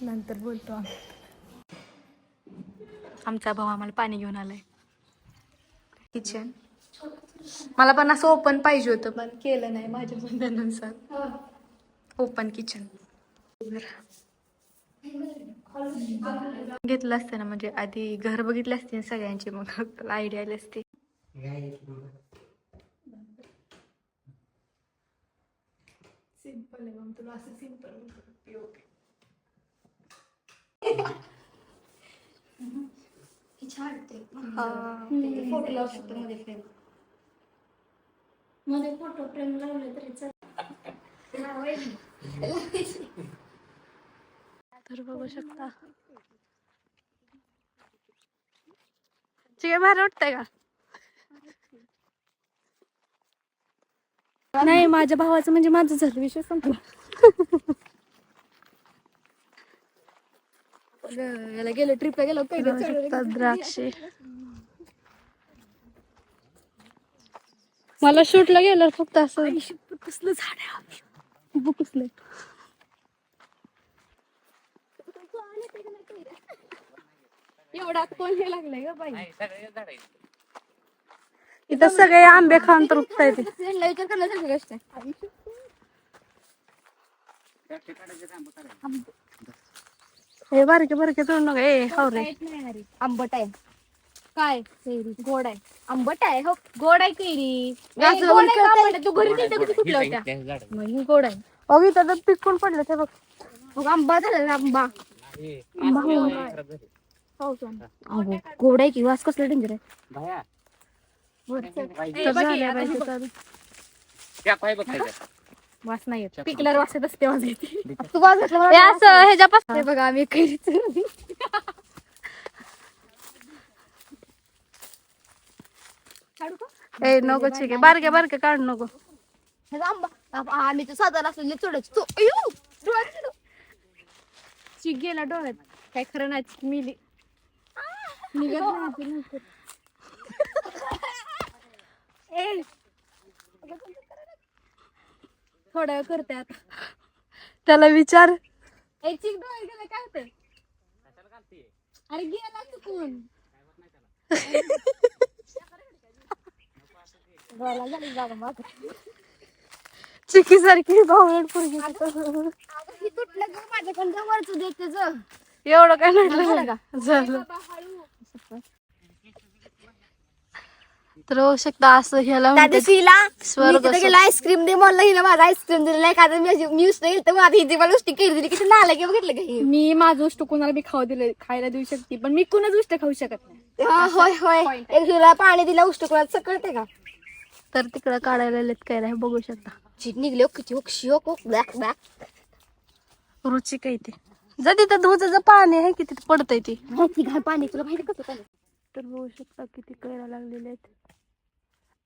नंतर बोलतो आम्ही. आमचा भाऊ आम्हाला पाणी घेऊन आलाय. किचन मला पण असं ओपन पाहिजे होतं पण केलं नाही माझ्या म्हणण्यानुसार. ओपन किचन घेतलं असतं ना, म्हणजे आधी घर बघितले असते सगळ्यांची, मग आयडिया आली असती. सिंपल आहे मग तुला असं सिंपल फोटो लावू शकतो मध्ये फ्रेम. मध्ये फोटो फ्रेम लावले तरी तर बघू शकता. चिके बाहेर वाटतंय का? नाही, माझ्या भावाचं म्हणजे माझं झालं, विषय संपला. याला गेलो ट्रिपला गेलो द्राक्षे. मला शूटला गेलं फक्त असं कसलं झाड आहे कसलं. एवढा कोण हे लागलंय ग बाई. इथं सगळे आंबे खाऊन तर उपताय ते. विचार करण्यासारखी गोष्ट आहे. हे बारके बारके तोड नका. ए हो रे, आंबट आहे. काय कैरी गोड आहे. आंबट आहे हो. गोड आहे केळी. तू घरी गेलते कधी कुठल्या होत्या? मग गोड आहे. अगं त्याला पिकून पडलं ते बघ. मग आंबा झाला आंबा. अगो गोड आहे की, वास कसला डेंजर आहे. वास नाही येत. पिकल्यावर वास येत असते माझी. तू वास असं ह्याच्यापासून बघा आम्ही कैरीच ए नको ठीक आहे, बारक्या बारक्या काढू नको. आंबा आम्ही तर साधारण असलेले चढच तू अयो डोळ्यात चिक गेला डोळ्यात. काय खरं नाही, मिली निघत नाही. ए थोड्या वेळ करते आता. त्याला विचार. ए चिक डोळ्यात गेला काय होतंय? अरे गेला चुकून. चिकी सारखी भावड पोरगी. ही तुटलं ग माझ्याकडून वरच देत त्याचं. एवढं काय नडलं झालं. तर होऊ शकता असं ह्याला त्या दिवशीला स्वर्ग गेला आईस्क्रीम दे म्हणलं हिनं माझा आईस्क्रीम दिलेला आहे. कारण मी यूज नाही तर माझी हिची मला गोष्टी केली दिली किती नाला किंवा घेतलं काही. मी माझं उष्ट कोणाला बी खाऊ दिले, खायला देऊ शकते, पण मी कुणाच उष्ट खाऊ शकत नाही. हा होय होय. एक तुला पाणी दिला उष्टकुळात कळते का? तर तिकडं काढायला लेत काय नाही, बघू शकता. चीट निघले किती शिओ ब्लॅक ब्लॅक रुची काय ते जर तिथं दुधाचं पाणी आहे किती पडतंय ती माहिती घाल पाणी तुला माहिती कसं पाणी. तर बघू शकता किती कैरा लागलेले आहेत.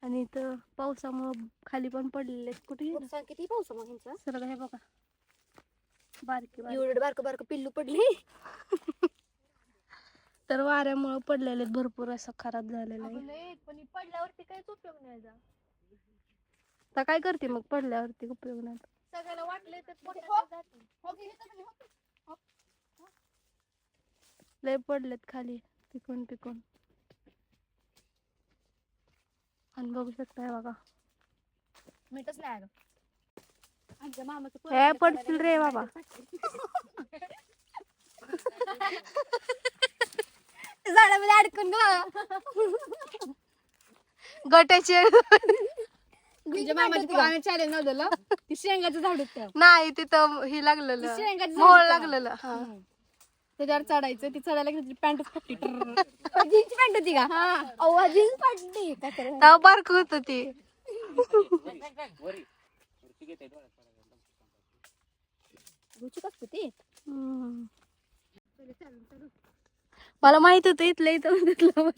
आणि इथं पावसामुळं खाली पण पडलेले आहेत. कुठे किती पाऊस मग सर हे बघा बारकी एवढं बारकं पिल्लू पडले. तर वाऱ्यामुळे पडलेले आहेत, भरपूर असं खराब झालेलं आहे. पण पडल्यावरती काहीच उपयोग नाही. आता काय करते मग पडल्यावरती उपयोग नाही. सगळ्याला वाटले लय पडलेत खाली पिकून पिकून. आणि बघू शकताय बघा मीठच नाही आलं. आमच्या मामाचं हे पडतील रे बाबा. झाडामध्ये अडकून ग गट्याचे तुझ्या मामाची चॅलेंज नव्हतं ती शेंगाचं झाड होतं. नाही तिथं हे लागलेलं शेंगाचं मोहळ लागलेलं. त्याच्यावर चढायचं. ती चढायला गेली पॅन्टच फुटली. जीन्स पॅन्ट होती का? हा जीन्स फाटली. तेव्हा बारक होत ती. मला माहित होतं इथलं इथं तिथलं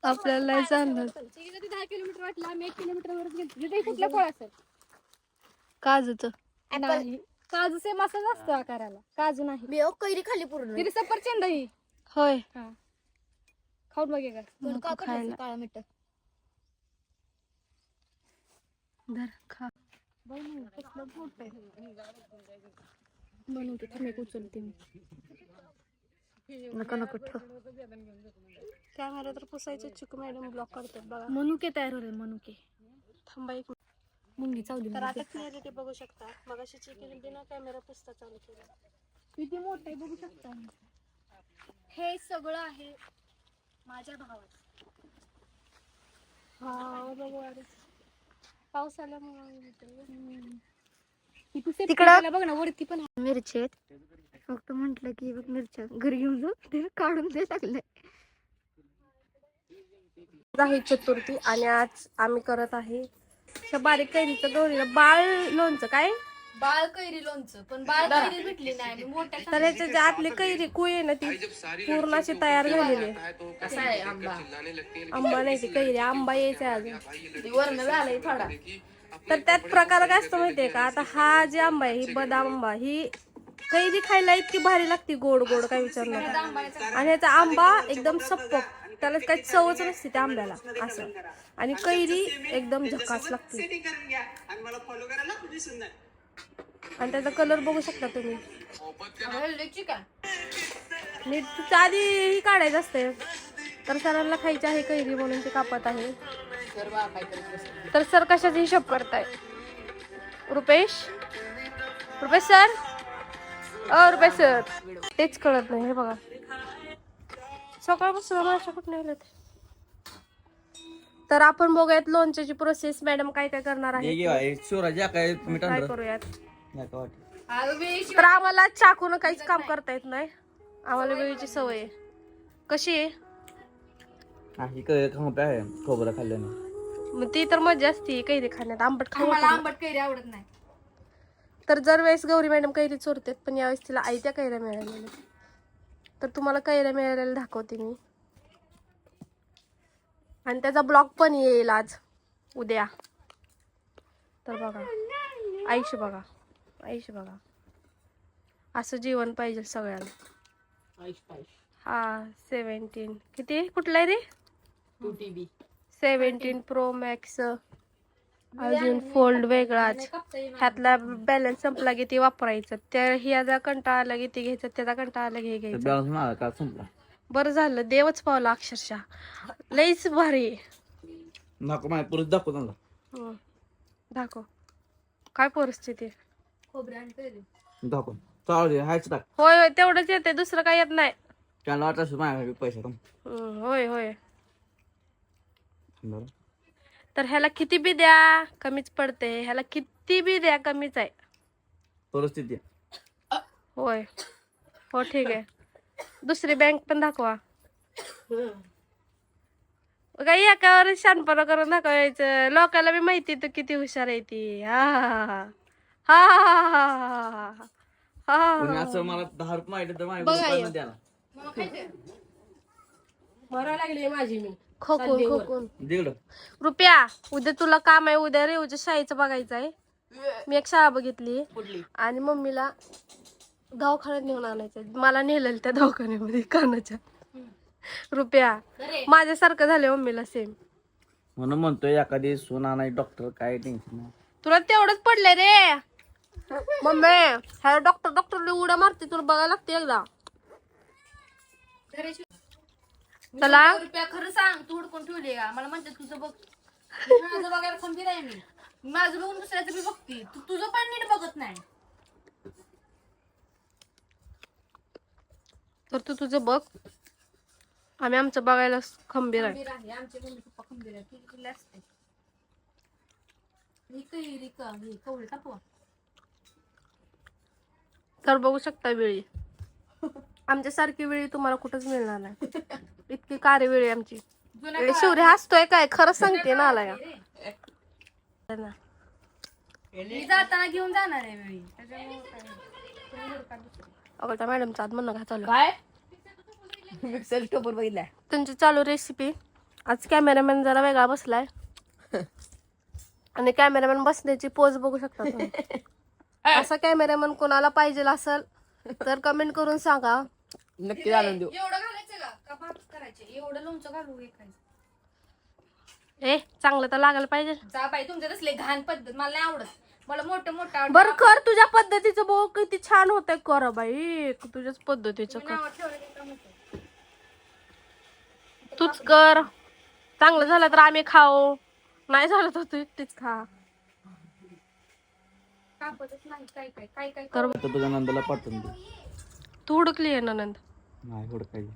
आपल्याला चाललं. 10 किलोमीटर वाटलं आम्ही 1 किलोमीटर वरच गेलो. कुठलं फळ असेल? काजूच नाही, काजू सेम असंच असतो आकाराला. काजू नाही. मी कैरी खाली पूर्ण. सफरचंद ही होय. खाऊन बघे का खायला काळा मीठ धर खा. म्हणून ते थांबे उचलते मी. नको नको ठेव. कॅमेरा तर पुसायचे चिकू मॅडम ब्लॉक करतात बघा. मनुके तयार होते मनुके. थांबा एक मुंगी चावली तर मला. आता क्लिअरिटी बघू शकता. मग अशी चिकन बिना कॅमेरा पुसता चालू केला. किती मोठे बघू शकता. हे सगळं आहे माझ्या भावाचं. हा बघू अरे पाऊस आल्यामुळे तिकडं बघ ना वरती पण मिरची आहेत. फक्त म्हंटल की बघ मिरच्या घरी घेऊन जाऊ ते काढून दे लागले. आहे चतुर्थी आणि आज आम्ही करत आहे अशा बारीक कैरीचं गौरीला बाळ लोणचं. काय बाळ कैरी लोणचं पण बाळ कैरी भेटली नाही मी मोठ्या तर याच्या जे आतली कैरी कुई आहे ना ती पूर्ण अशी तयार झालेली आहे. कसा आहे आंबा आंबा नाही ती कैरी आंबा यायचा अजून. ते वरण झालंय थोडा. तर त्यात प्रकार काय असतो माहितीये का. आता हा जे आंबा आहे ही बदाम आंबा ही कैरी खायला इतकी भारी लागते गोड गोड काय विचारू नका. आणि ह्याचा आंबा एकदम सप्पक त्याला काही चवच नसते त्या आंब्याला असं. आणि कैरी एकदम झकास लागते आणि त्याचा कलर बघू शकता तुम्ही. नीट तुझ्या आधी ही काढायचं असते. तर सरांना खायची आहे कैरी म्हणून ते कापत आहे. तर सर कशाचा हिशोब करताय. रुपेश रुपेश सर रुपेश सर तेच कळत नाही. हे बघा सकाळपासून माशा कुठे नाही आल्यात. तर आपण बघूयात लोणच्याची प्रोसेस. मॅडम काय काय करणार आहे काय करूयात. तर आम्हाला चाकून काहीच काम करता येत नाही. आम्हाला वेळेची सवय आहे. कशी आहे खोबरं खाल्ल्याने मग ती तर मजा असते कैरी खाण्यात. आंबट मला खाऊ. आंबट कैरी आवडत नाही. तर जर वेळेस गौरी मॅडम कैरी चोरतात पण यावेळेस तिला आयत्या कैऱ्या मिळालेल्या. तर तुम्हाला कैऱ्या मिळालेल्या दाखवते मी. आणि त्याचा ब्लॉग पण येईल आज उद्या. तर बघा आयुष्य बघा आयुष्य बघा असं जीवन पाहिजे सगळ्यांना. हा 17 किती कुठला आहे रे 17 प्रो मॅक्स. अजून फोल्ड वेगळाच. ह्यातला बॅलन्स संपला की ते वापरायचं. त्या ह्याचा कंटाळा आला की ते घ्यायचं. त्याचा कंटाळा आला की हे घ्यायचं. बरं झालं देवच पावला अक्षरशः. लईच भारी. दाखव दाखव काय परिस्थिती. दाखव चालू होय होय तेवढंच येते दुसरं काही येत नाही. त्याला वाटत माझ्याकडे पैसे होय होय. तर ह्याला किती बी द्या कमीच पडते. ह्याला किती बी द्या कमीच आहे परिस्थिती. होय हो ठीक आहे. दुसरी बँक पण दाखवा. काही एकावर शानपणा करून दाखवायचं. लोकांना बी माहिती तू किती हुशार आहे ती. हा हा हा हा हा असं मला 10 रुपये माहिती तर माझ्या द्याला भरायला लागली माझी मी खोकून खोकून. दीड रुपया उद्या तुला काम आहे. उद्या रेवच्या शाळेचं बघायचं आहे. मी एक शाळा बघितली आणि मम्मीला दवाखान्यात नेऊन आणायचं. मला नेलेलं त्या दवाखान्यामध्ये कानाच्या. रुपया माझ्यासारखं झालं मम्मीला सेम. म्हणून म्हणतोय एखादी सून आणाय डॉक्टर काय टेन्शन नाही. तुला तेवढंच पडलंय रे मम्मी. ह्या डॉक्टर उड्या मारते तुला बघायला लागते एकदा. चला रुपया खरं सांग तू हुडकून ठेवली का. मला म्हणते तुझं बघ. माझं बघायला खंबीर आहे मी. माझं बघून दुसऱ्याचं बी बघते. तू तुझं पण नीट बघत नाही. तर तू तुझं बघ. आम्ही आमचं बघायला खंबीर आहे. खंबीर आहे आमचे मम्मी पप्पा खंबीर आहे. तुझी तुला असते ही कैरी का ही कवळी टाकवा. तर बघू शकता वेळी. आमच्यासारखी वेळी तुम्हाला कुठंच मिळणार नाही. इतकी कार्य वेळी आमची. शिवरे हसतोय काय खरं सांगते ना आला. मी जाताना घेऊन जाणार आहे वेळी. अगं त्या मॅडमचा आज म्हणणं घातलं काय मिक्सर टोपर बघितलाय. तुमची चालू रेसिपी. आज कॅमेरामॅन जरा वेगळा बसलाय आणि कॅमेरामॅन बसण्याची पोज बघू शकता तुम्ही. असा कॅमेरामॅन कोणाला पाहिजे असेल तर कमेंट करून सांगा. नक्की जाणून देऊ. एवढं घालायचं का भात करायचे. एवढं लोणचं घालू एकायचं. चांगलं तर लागायला पाहिजे. जा बाई तुमच्या तसले घाण पद्धत मला नाही आवडत. मला मोठं मोठं बर कर तुझ्या पद्धतीचं बघ किती छान होतंय कर बाई तुझ्याच पद्धतीचं कर नाव ठेवलं की काम होतं. तूच कर चांगलं झालं तर आम्ही खाऊ नाही झालं तर तू एकटीच खा कापतच नाही काय काय काय काय तर आता तुझ्या नंदाला पाठवून दे. तू हुडकली आहे नंद नाही हुडकायची.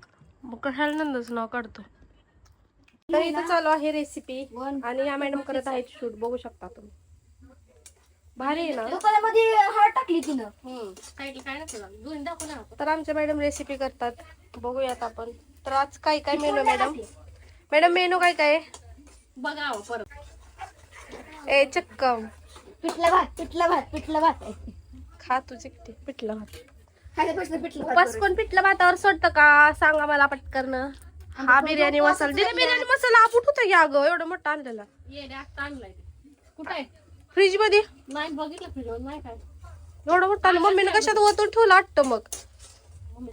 मग कशाला नंदच नाव काढतो तर इथं चालू आहे रेसिपी आणि या मॅडम करत आहेत शूट बघू शकता तुम्ही भारी आहे ना दुकानामध्ये हळद टाकली तिनं काय काय नसतं दोन दाखव ना तर आमच्या मॅडम रेसिपी करतात बघूयात आपण तर आज काय काय मेनू मॅडम मॅडम मेनू काय काय आहे? बघा परत ए चक्कम पिठला भात खा तुझी किती पिठलं भात खायला बसलं पिठलं भात उपास कोण पिठलं भातावर सोडतं का सांगा मला पटकन हा बिर्याणी मसाला दिले बिर्याणी मसाला आपण होता घ्या ग एवढं मोठं आणलेला ये रे आता आणलाय कुठं आहे फ्रीज मध्ये नाही बघितलं फ्रीजवर नाही काय एवढं मोठं आणलं मम्मीने कशात ओतून ठेवलं वाटतं मग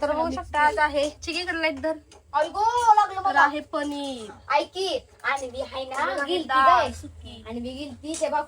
तर बघू शकता आज आहे चिकीकडे लाईट धर अयगो लागलं तर मला आहे पनीर ऐकी आणि मी हाय ना आणि गेलती डाळ, काय आणि मी गेलती ते बापू